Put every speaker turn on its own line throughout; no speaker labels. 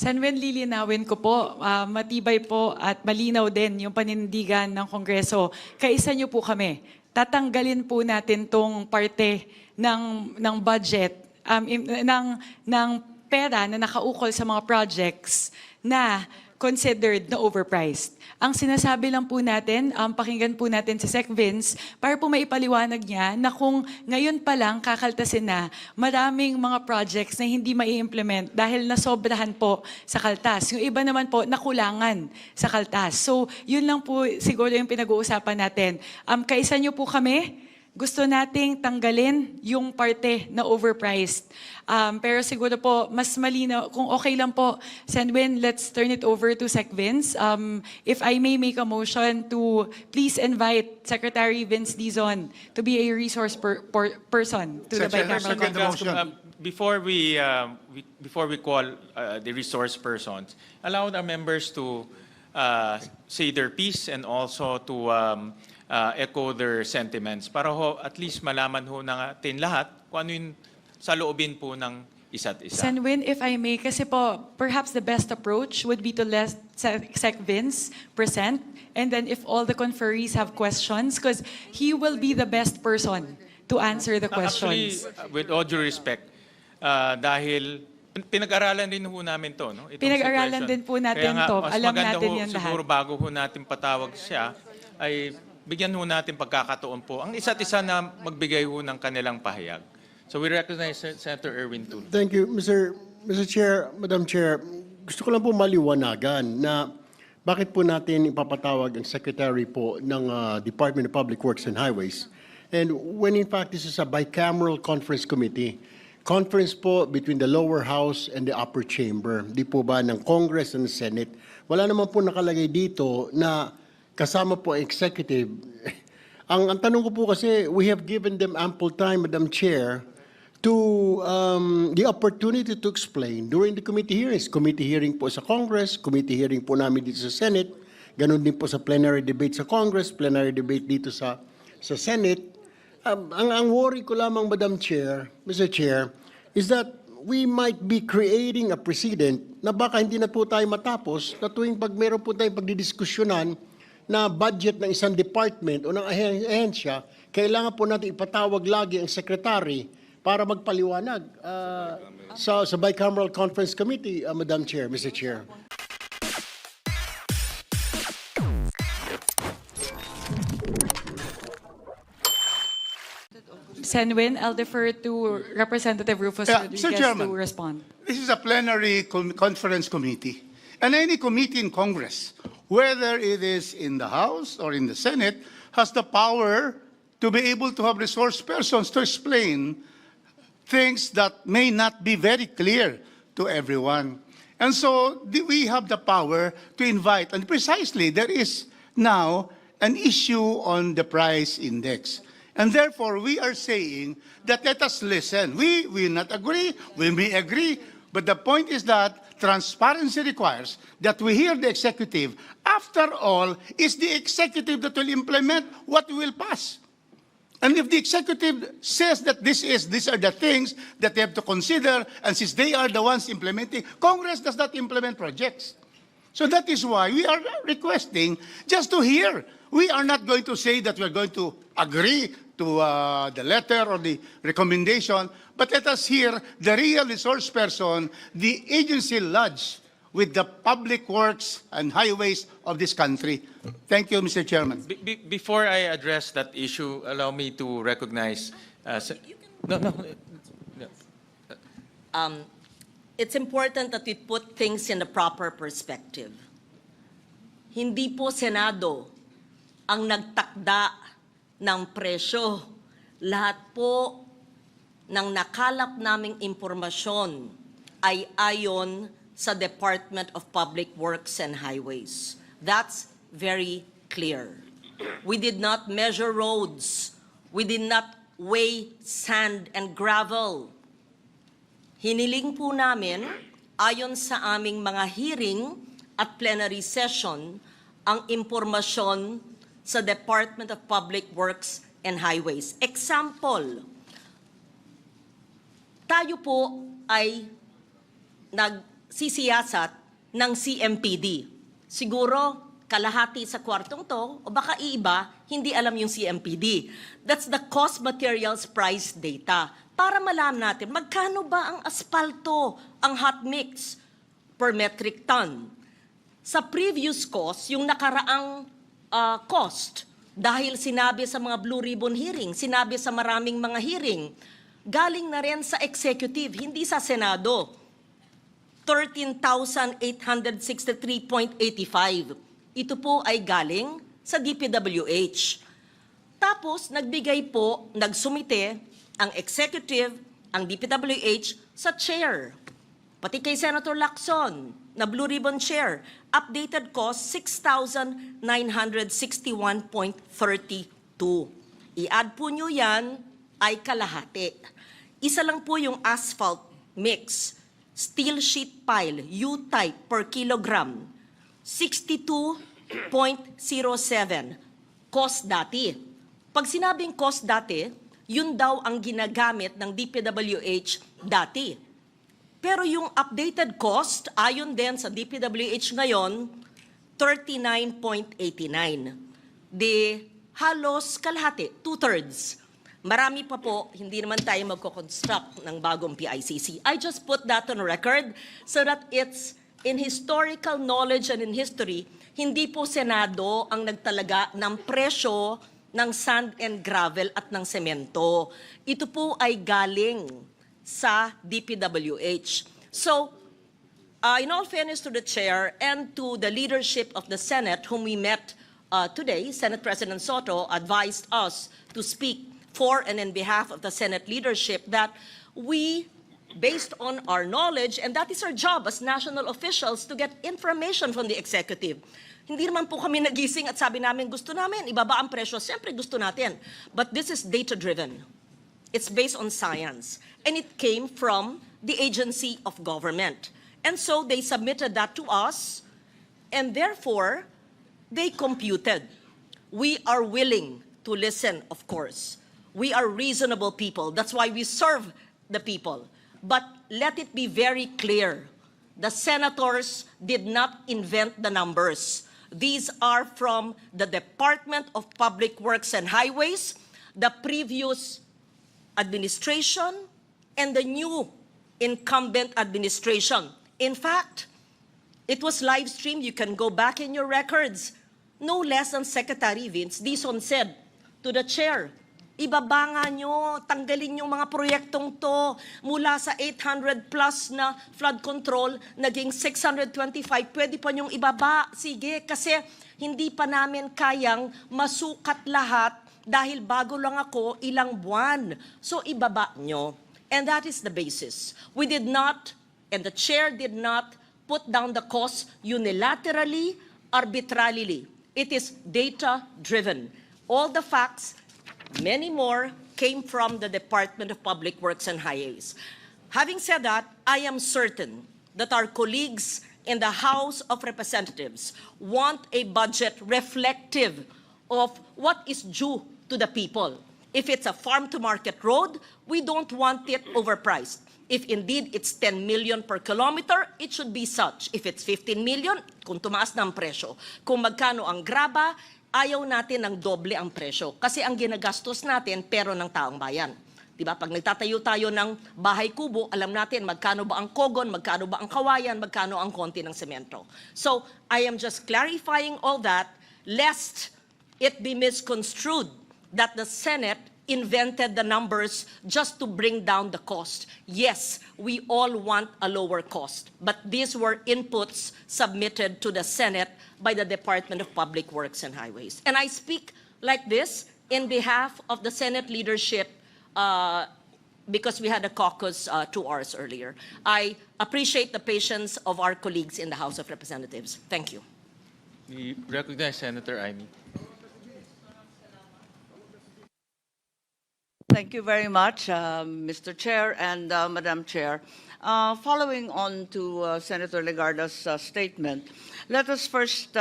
Senwen, lilinawin ko po, matibay po at malinaw din yung panindigan ng Kongreso. Kaisa niyo po kami. Tatanggalin po natin tong parte ng budget, ng pera na nakaukol sa mga projects na considered na overpriced. Ang sinasabi lang po natin, pakinggan po natin si Sec. Vince para po maipaliwanag niya na kung ngayon pa lang kakaltasin na maraming mga projects na hindi mai-implement dahil nasobrahan po sa kaltas. Yung iba naman po nakulangan sa kaltas. So, yun lang po siguro yung pinag-uusapan natin. Kaisa niyo po kami. Gusto nating tanggalin yung parte na overpriced. Pero siguro po, mas malinaw, kung okay lang po, Senwin, let's turn it over to Sec. Vince. If I may make a motion to please invite Secretary Vince Dizon to be a resource person to the bicameral conference.
Before we call the resource persons, allow our members to say their piece and also to echo their sentiments para ho at least malaman ho natin lahat kung ano yung sa loobin po ng isa't isa.
Senwin, if I may, kasi po, perhaps the best approach would be to let Sec. Vince present, and then if all the conferees have questions, because he will be the best person to answer the questions.
Actually, with all due respect, dahil pinag-aralan din ho namin to, no?
Pinag-aralan din po natin to. Alam natin yan lahat.
Siguro bago ho natin patawag siya, ay bigyan ho natin pagkakataon po ang isa't isa na magbigay ho ng kanilang pahayag. So we recognize Senator Erwin Tulfo.
Thank you, Mr. Chair, Madam Chair. Gusto ko lang po maliwanagan na bakit po natin ipapatawag ang Secretary po ng Department of Public Works and Highways. And when in fact this is a bicameral conference committee, conference po between the lower house and the upper chamber. Di po ba ng Congress and the Senate? Wala naman po nakalagay dito na kasama po executive. Ang tanong ko po kasi, we have given them ample time, Madam Chair, to the opportunity to explain during the committee hearings. Committee hearing po sa Congress, committee hearing po namin dito sa Senate, ganun din po sa plenary debate sa Congress, plenary debate dito sa Senate. Ang worry ko lamang, Madam Chair, Mr. Chair, is that we might be creating a precedent na baka hindi na po tayo matapos na tuwing pag meron po tayong pagdidiskusyonan na budget ng isang department o ng ahensya, kailangan po natin ipatawag lagi ang secretary para magpaliwanag sa Bicameral Conference Committee, Madam Chair, Mr. Chair.
Senwin, I'll defer to Representative Rufus Rodriguez to respond.
This is a plenary conference committee. And any committee in Congress, whether it is in the House or in the Senate, has the power to be able to have resource persons to explain things that may not be very clear to everyone. And so we have the power to invite, and precisely there is now an issue on the price index. And therefore, we are saying that let us listen. We will not agree, we may agree, but the point is that transparency requires that we hear the executive. After all, it's the executive that will implement what we will pass. And if the executive says that these are the things that they have to consider, and since they are the ones implementing, Congress does not implement projects. So that is why we are requesting just to hear. We are not going to say that we are going to agree to the letter or the recommendation, but let us hear the real resource person, the agency lodged with the public works and highways of this country. Thank you, Mr. Chairman.
Before I address that issue, allow me to recognize...
It's important that we put things in the proper perspective. Hindi po Senado ang nagtakda ng presyo. Lahat po ng nakalap naming impormasyon ay ayon sa Department of Public Works and Highways. That's very clear. We did not measure roads. We did not weigh sand and gravel. Hiniling po namin, ayon sa aming mga hearing at plenary session, ang impormasyon sa Department of Public Works and Highways. Example, tayo po ay sisiyasat ng CMPD. Siguro, kalahati sa kwartong to, o baka iiba, hindi alam yung CMPD. That's the cost materials price data. Para malaman natin, magkano ba ang asfalto, ang hot mix per metric ton? Sa previous cost, yung nakaraang cost, dahil sinabi sa mga Blue Ribbon hearing, sinabi sa maraming mga hearing, galing na rin sa executive, hindi sa Senado. 13,863.85. Ito po ay galing sa DPWH. Tapos, nagsumite ang executive, ang DPWH, sa chair. Pati kay Senator Lacson, na Blue Ribbon Chair, updated cost 6,961.32. I-add po nyo yan, ay kalahati. Isa lang po yung asphalt mix, steel sheet pile, U-type per kilogram, 62.07 cost dati. Pag sinabing cost dati, yun daw ang ginagamit ng DPWH dati. Pero yung updated cost, ayon din sa DPWH ngayon, 39.89. Di halos kalahati, 2/3. Marami pa po, hindi naman tayo magko-construct ng bagong PICC. I just put that on record so that it's in historical knowledge and in history, hindi po Senado ang nagtalaga ng presyo ng sand and gravel at ng semento. Ito po ay galing sa DPWH. So, in all fairness to the chair and to the leadership of the Senate whom we met today, Senate President Soto advised us to speak for and in behalf of the Senate leadership that we, based on our knowledge, and that is our job as national officials to get information from the executive. Hindi naman po kami nagising at sabi namin gusto namin, ibaba ang presyo. Siyempre gusto natin. But this is data-driven. It's based on science. And it came from the agency of government. And so they submitted that to us, and therefore, they computed. We are willing to listen, of course. We are reasonable people. That's why we serve the people. But let it be very clear, the senators did not invent the numbers. These are from the Department of Public Works and Highways, the previous administration, and the new incumbent administration. In fact, it was live streamed. You can go back in your records. No less than Secretary Vince Dizon said to the chair, ibaba nga nyo, tanggalin yung mga proyektong to mula sa 800 plus na flood control, naging 625, pwede pa nyong ibaba. Sige, kasi hindi pa namin kayang masukat lahat dahil bago lang ako ilang buwan. So ibaba nyo. And that is the basis. We did not, and the chair did not put down the cost unilaterally, arbitrarily. It is data-driven. All the facts, many more, came from the Department of Public Works and Highways. Having said that, I am certain that our colleagues in the House of Representatives want a budget reflective of what is due to the people. If it's a farm-to-market road, we don't want it overpriced. If indeed it's 10 million per kilometer, it should be such. If it's 15 million, kung tumaas na ang presyo. Kung magkano ang graba, ayaw natin ng doble ang presyo. Kasi ang ginagastos natin, pero ng taong bayan. Diba? Pag nagtatayo tayo ng bahay kubo, alam natin magkano ba ang kogon, magkano ba ang kawayan, magkano ang konti ng semento. So, I am just clarifying all that, lest it be misconstrued that the Senate invented the numbers just to bring down the cost. Yes, we all want a lower cost, but these were inputs submitted to the Senate by the Department of Public Works and Highways. And I speak like this in behalf of the Senate leadership because we had a caucus 2 hours earlier. I appreciate the patience of our colleagues in the House of Representatives. Thank you.
We recognize Senator Amy.
Thank you very much, Mr. Chair and Madam Chair. Following on to Senator Legarda's statement, let us first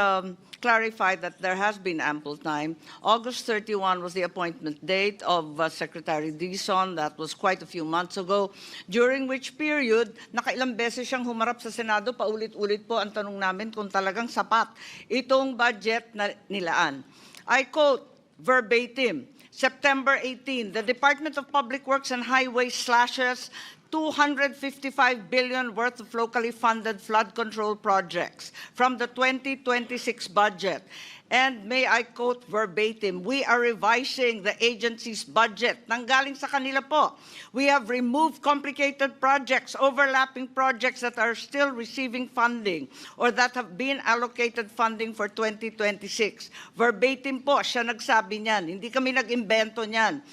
clarify that there has been ample time. August 31 was the appointment date of Secretary Dizon. That was quite a few months ago, during which period, nakailang beses siyang humarap sa Senado, paulit-ulit po ang tanong namin kung talagang sapat itong budget na nilaan. I quote verbatim, September 18, the Department of Public Works and Highways slashes 255 billion worth of locally funded flood control projects from the 2026 budget. And may I quote verbatim, we are revising the agency's budget. Nanggaling sa kanila po. We have removed complicated projects, overlapping projects that are still receiving funding or that have been allocated funding for 2026. Verbatim po, siya nagsabi niyan. Hindi kami nag-imbento niyan.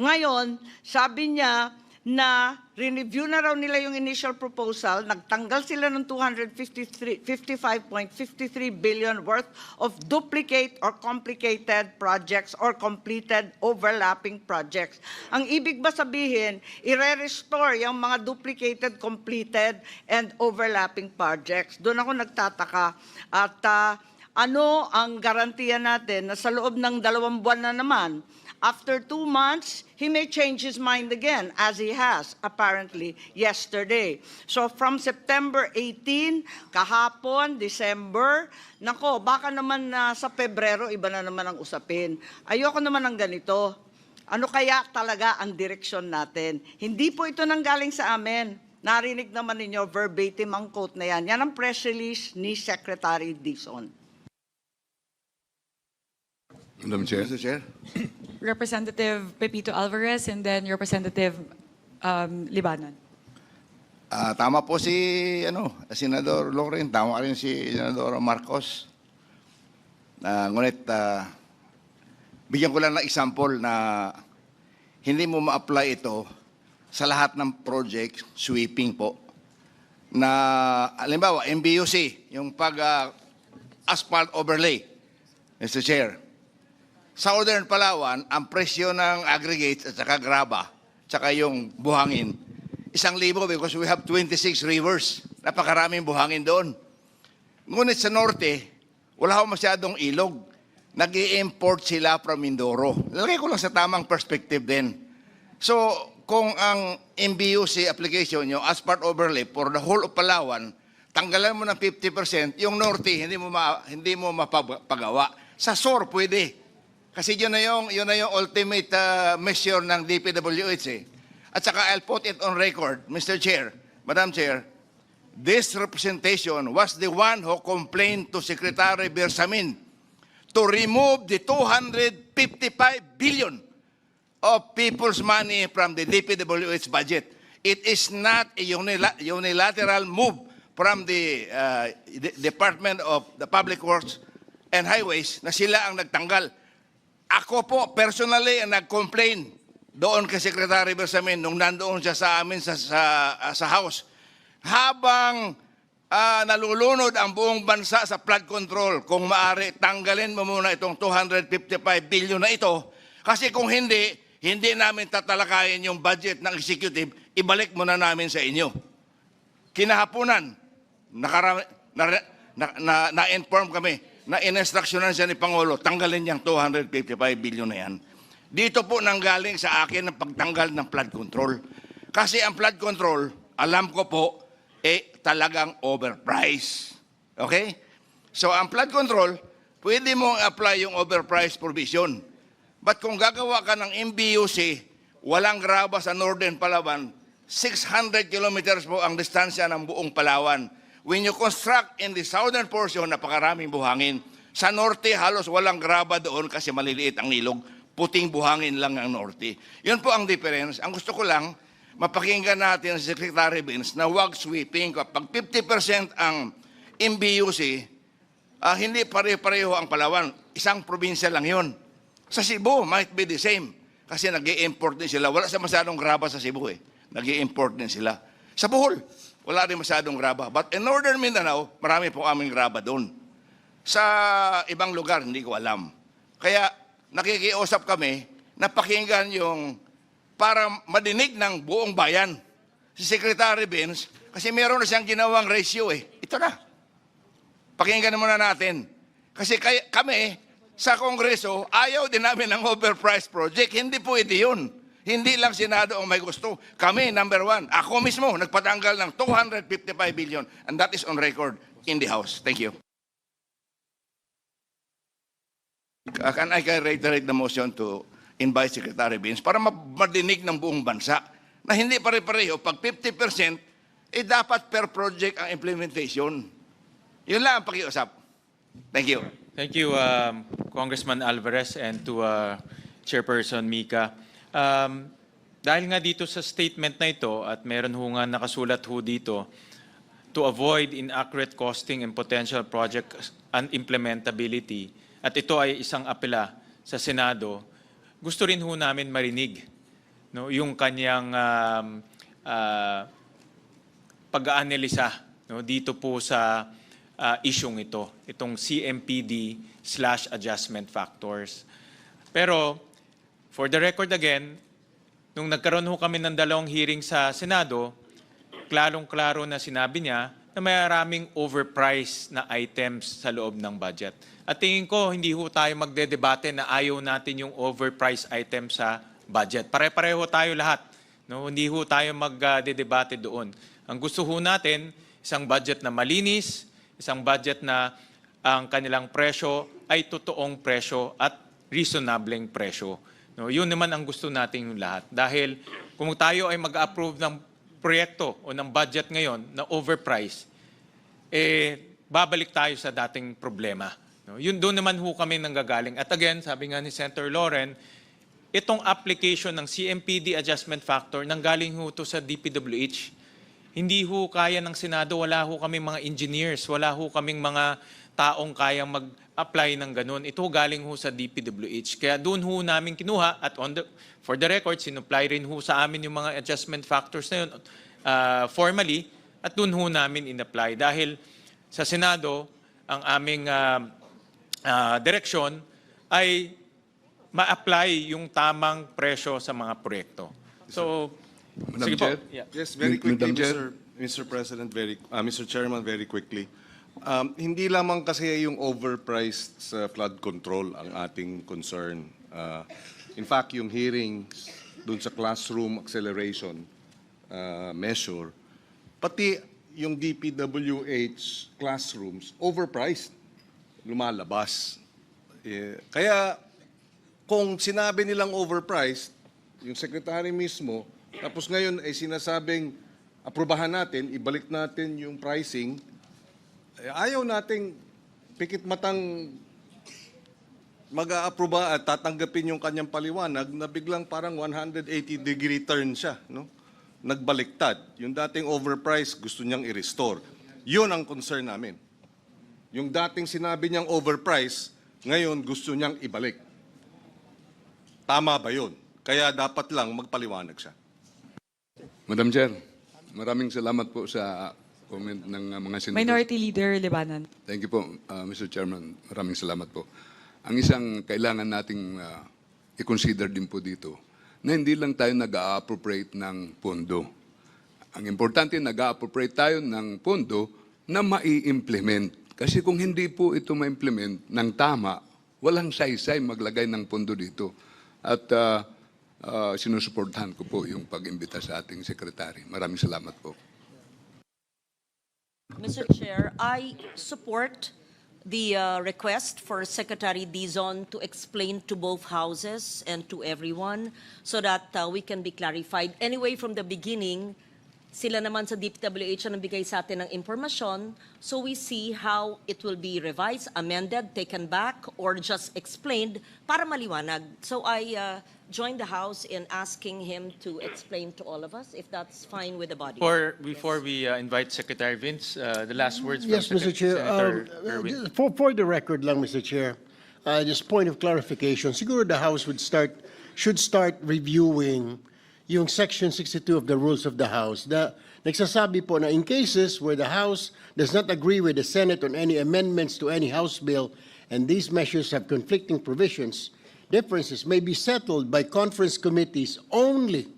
Ngayon, sabi niya, na re-review na raw nila yung initial proposal, nagtanggal sila ng 55.53 billion worth of duplicate or complicated projects or completed overlapping projects. Ang ibig ba sabihin, i-restore yung mga duplicated, completed, and overlapping projects? Doon ako nagtataka. At ano ang garantiya natin na sa loob ng 2 buwan na naman, after 2 months, he may change his mind again, as he has, apparently, yesterday. So from September 18, kahapon, December, nako, baka naman sa Pebrero, iba na naman ang usapin. Ayoko naman ng ganito. Ano kaya talaga ang direksyon natin? Hindi po ito nanggaling sa amin. Narinig naman ninyo, verbatim ang quote na yan. Yan ang press release ni Secretary Dizon.
Madam Chair.
Mr. Chair.
Representative Pepito Alvarez and then Representative Libanon.
Tama po si Senador Loren, tama rin si Senador Marcos. Ngunit bigyan ko lang ng example na hindi mo ma-apply ito sa lahat ng project sweeping po. Na halimbawa, MBUC, yung asphalt overlay, Mr. Chair. Sa Northern Palawan, ang presyo ng aggregates at saka graba, saka yung buhangin, 1,000 because we have 26 rivers. Napakaraming buhangin doon. Ngunit sa norte, wala ho masyadong ilog. Nag-i-import sila from Mindoro. Lalagay ko lang sa tamang perspective din. So, kung ang MBUC application nyo, asphalt overlay for the whole of Palawan, tanggalan mo ng 50%, yung norte, hindi mo mapagawa. Sa SOR, pwede. Kasi yun na yung ultimate measure ng DPWH eh. At saka I'll put it on record, Mr. Chair, Madam Chair, this representation was the one who complained to Secretary Bersamin to remove the 255 billion of people's money from the DPWH budget. It is not a unilateral move from the Department of the Public Works and Highways na sila ang nagtanggal. Ako po, personally, ang nag-complain doon kay Secretary Bersamin nung nandoon siya sa amin sa House. Habang nalulunod ang buong bansa sa flood control, kung maaari, tanggalin mo muna itong 255 billion na ito. Kasi kung hindi namin tatalakayin yung budget ng executive, ibalik mo na namin sa inyo. Kinahaponan, na-inform kami, na in-instructionan siya ni Pangulo, tanggalin niyang 255 billion na yan. Dito po nanggaling sa akin ang pagtanggal ng flood control. Kasi ang flood control, alam ko po, talagang overpriced. Okay? So ang flood control, pwede mong apply yung overpriced provision. But kung gagawa ka ng MBUC, walang graba sa Northern Palawan, 600 kilometers po ang distansya ng buong Palawan. When you construct in the southern portion, napakaraming buhangin. Sa norte, halos walang graba doon kasi maliliit ang ilog. Puting buhangin lang ang norte. Yun po ang difference. Ang gusto ko lang, mapakinggan natin si Secretary Vince na wag sweeping. Kapag 50% ang MBUC, hindi pare-pareho ang Palawan. Isang probinsya lang yun. Sa Cebu, might be the same. Kasi nag-i-import din sila. Wala sa masyadong graba sa Cebu eh. Nag-i-import din sila. Sa Bohol, wala rin masyadong graba. But in Northern Mindanao, marami po aming graba doon. Sa ibang lugar, hindi ko alam. Kaya nakikiusap kami na pakinggan yung para madinig ng buong bayan si Secretary Vince kasi meron na siyang ginawang ratio eh. Ito na. Pakinggan muna natin. Kasi kami, sa Kongreso, ayaw din namin ng overpriced project. Hindi pwede yun. Hindi lang Senado ang may gusto. Kami, number one. Ako mismo, nagpatanggal ng 255 billion. And that is on record in the House. Thank you. Can I reiterate the motion to invite Secretary Vince para madinig ng buong bansa na hindi pare-pareho. Pag 50%, dapat per project ang implementation. Yun lang ang pakiusap. Thank you.
Thank you, Congressman Alvarez, and to Chairperson Mika. Dahil nga dito sa statement na ito, at meron ho nga nakasulat ho dito, to avoid inaccurate costing and potential project unimplementability, at ito ay isang apela sa Senado, gusto rin ho namin marinig no, yung kanyang pag-aanalisa no, dito po sa isyung ito, itong CMPD/adjustment factors. Pero, for the record again, nung nagkaroon ho kami ng 2 hearing sa Senado, klarong-klaro na sinabi niya na maraming overpriced na items sa loob ng budget. At tingin ko, hindi ho tayo magdedebate na ayaw natin yung overpriced item sa budget. Pare-pareho tayo lahat. No? Hindi ho tayo magdedebate doon. Ang gusto ho natin, isang budget na malinis, isang budget na ang kanilang presyo ay totoong presyo at reasonableng presyo. No, yun naman ang gusto nating lahat. Dahil kung tayo ay mag-approve ng proyekto o ng budget ngayon na overpriced, babalik tayo sa dating problema. No, yun doon naman ho kami nanggagaling. At again, sabi nga ni Senator Loren, itong application ng CMPD adjustment factor nanggaling ho to sa DPWH. Hindi ho kaya ng Senado, wala ho kaming mga engineers, wala ho kaming mga taong kayang mag-apply ng ganun. Ito galing ho sa DPWH. Kaya doon ho namin kinuha at for the record, sinupply rin ho sa amin yung mga adjustment factors na yun formally at doon ho namin in-apply. Dahil sa Senado, ang aming direksyon ay ma-apply yung tamang presyo sa mga proyekto. So,
Madam
sige po.
Chair?
Yeah.
Yes, very quickly,
Madam Chair?
Mr. President, Mr. Chairman, very quickly. Hindi lamang kasi yung overpriced sa flood control ang ating concern. In fact, yung hearings dun sa classroom acceleration measure, pati yung DPWH classrooms, overpriced, lumalabas. Kaya kung sinabi nilang overpriced, yung secretary mismo, tapos ngayon ay sinasabing aprubahan natin, ibalik natin yung pricing, ayaw nating pikit matang mag-aaproba at tatanggapin yung kanyang paliwanag na biglang parang 180-degree turn siya. No? Nagbaliktad. Yung dating overpriced, gusto niyang i-restore. Yun ang concern namin. Yung dating sinabi niyang overpriced, ngayon gusto niyang ibalik. Tama ba yun? Kaya dapat lang magpaliwanag siya.
Madam Chair, maraming salamat po sa comment ng mga senador.
Minority Leader Libanan.
Thank you po, Mr. Chairman. Maraming salamat po. Ang isang kailangan nating i-consider din po dito, na hindi lang tayo nag-a-appropriate ng pondo. Ang importante, nag-a-appropriate tayo ng pondo na mai-implement. Kasi kung hindi po ito ma-implement ng tama, walang saysay maglagay ng pondo dito. At sinusuportahan ko po yung pag-imbita sa ating sekretary. Maraming salamat po.
Mr. Chair, I support the request for Secretary Dizon to explain to both houses and to everyone so that we can be clarified. Anyway, from the beginning, sila naman sa DPWH ang nagbigay sa atin ng impormasyon, so we see how it will be revised, amended, taken back, or just explained para maliwanag. So I join the House in asking him to explain to all of us, if that's fine with the body.
Before we invite Secretary Vince, the last words from
Yes, Mr. Chair.
Senator Erwin.
For the record lang, Mr. Chair, just point of clarification, siguro the House should start reviewing yung Section 62 of the Rules of the House na nagsasabi po na in cases where the House does not agree with the Senate on any amendments to any House bill and these measures have conflicting provisions, differences may be settled by conference committees only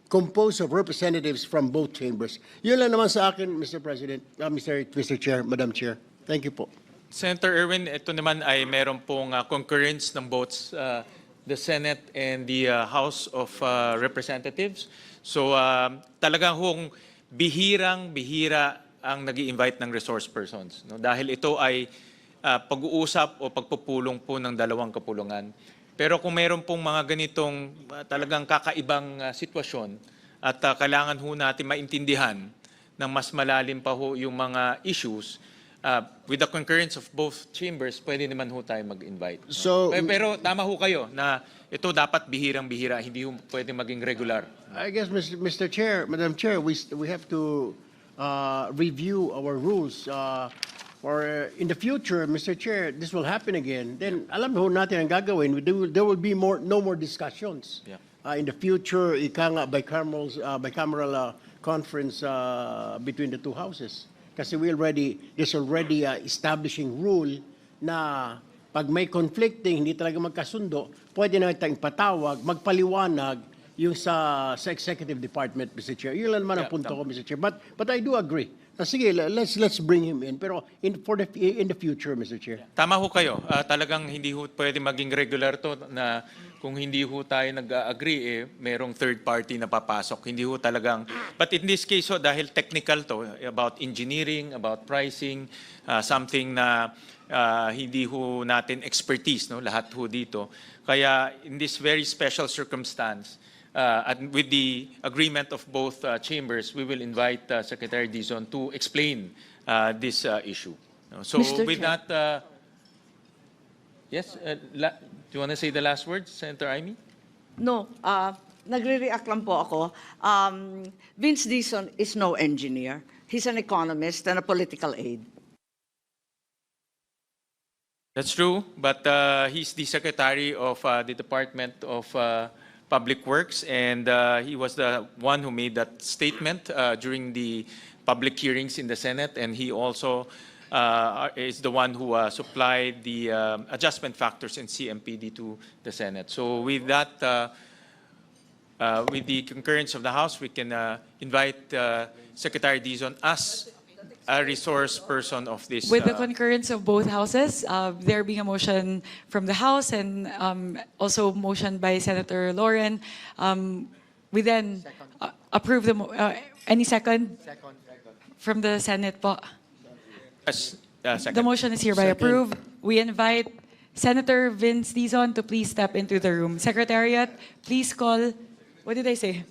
composed of representatives from both chambers. Yun lang naman sa akin, Mr. President, Mr. Chair, Madam Chair. Thank you po.
Senator Erwin, ito naman ay meron pong concurrence ng both the Senate and the House of Representatives. So talagang hong bihirang-bihira ang nag-i-invite ng resource persons. No? Dahil ito ay pag-uusap o pagpupulong po ng dalawang kapulungan. Pero kung meron pong mga ganitong talagang kakaibang sitwasyon at kailangan ho natin maintindihan ng mas malalim pa ho yung mga issues, with the concurrence of both chambers, pwede naman ho tayo mag-invite. No?
So-
pero tama ho kayo na ito dapat bihirang-bihira, hindi ho pwede maging regular.
I guess, Mr. Chair, Madam Chair, we have to review our rules. Or in the future, Mr. Chair, this will happen again. Then alam ho natin ang gagawin. There will be no more discussions.
Yeah.
In the future, ika nga bicameral conference between the two houses. Kasi there's already establishing rule na pag may conflicting, hindi talaga magkasundo, pwede na tayong patawag, magpaliwanag yung sa executive department, Mr. Chair. Yun lang naman ang
Yeah,
punto ko, Mr. Chair. But I do agree. Sige, let's bring him in. Pero in the future, Mr. Chair.
Tama ho kayo. Talagang hindi ho pwede maging regular to na kung hindi ho tayo nag-agree, merong third party na papasok. Hindi ho talagang... But in this case ho, dahil technical to, about engineering, about pricing, something na hindi ho natin expertise, no? Lahat ho dito. Kaya in this very special circumstance, and with the agreement of both chambers, we will invite Secretary Dizon to explain this issue. No? So
Mr.
with
Chair.
that, yes, do you want to say the last words, Senator Amy?
No, nagre-react lang po ako. Vince Dizon is no engineer. He's an economist and a political aide.
That's true, but he's the Secretary of the Department of Public Works, and he was the one who made that statement during the public hearings in the Senate, and he also is the one who supplied the adjustment factors in CMPD to the Senate. So with that, with the concurrence of the House, we can invite Secretary Dizon as a resource person of this.
With the concurrence of both houses, there being a motion from the House and also motion by Senator Lauren, we then approve the, any second? From the Senate po.
Second.
The motion is hereby
Second.
approved. We invite Senator Vince Dizon to please step into the room. Secretariat, please call, what did I say?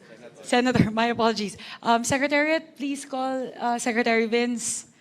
Senator, my apologies. Secretariat, please call Secretary Vince.